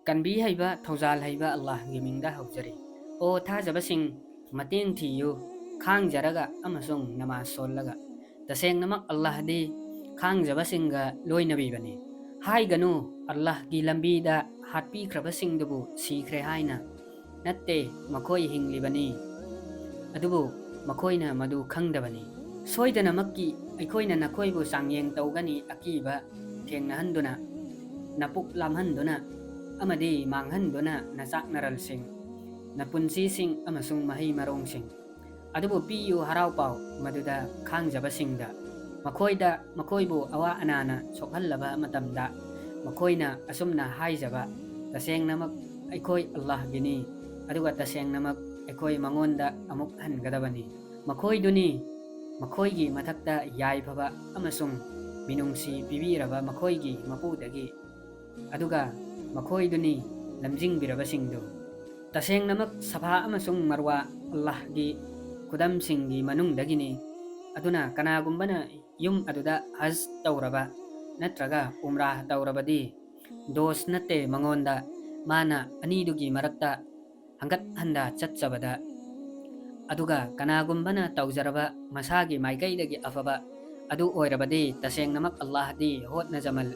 Kanbi haiba Thaujal haiba Allah gi mingda haujari. O thajabasing mateng thiyu khangjaraga amasung namaz sollaga. Tasengnamak Allah di khangjabasinga loinabibani. Hai ganu Allah gi lambida hatpi krabasingdubu sikre haina. Natte makoi hinglibani. Adubu makoina madu khangdabani. Soidanamakki aikoina nakoibu sangyeng taugani akiba thengnahanduna napuk lamhanduna amadi manghanduna nasak naralsing napunsising amasung mahi marongsing adubu piyu harau pau maduda khangjabasingda makoibu awa anana sokhallaba matamda makoina asumna haijaba tasengnamak aikoi Allah gini aduga tasengnamak aikoi mangonda amuk hangadabani makoiduni makoigi mathakta yaifaba amasung minungsi pibiraba makoigi mapudagi aduga makoiduni lamjingbirabasingdu tasengnamak sabha amasung marwa Allah gi kudamsinggi manungdagini aduna kanagumbana yum aduda haz tauraba natraga umrah taurabadi dos natte mangonda mana anidugi marakta hanggat handa chatchabada aduga kanagumbana taujaraba masagi maikaidagi afaba adu oirabadi tasengnamak Allah di hotna jamal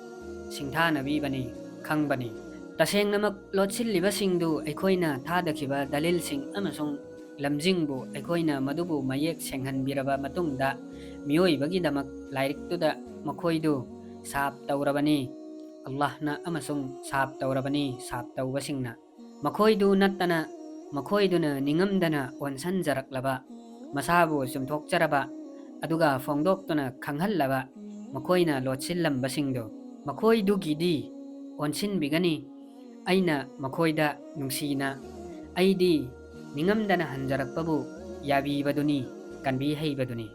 singthana bibani khangbani tasengnamak lotsilibasingdu aikoina thadakhiba dalilsing amasung lamjingbu aikoina madubu mayek senghanbiraba matungda miyoibagidamak lairiktuda makoidu sap taurabani Allahna amasung sap taurabani sap taubasingna makoidu nattana makoiduna ningamdana onsanjaraklaba masabu sumthokjaraba aduga fongdoktuna khanghallaba makoina lotsilambasingdu makoidugidi onsinbigani aina makoida nungsina aidi ningamdana hanjarakpabu yabibaduni kanbi haibaduni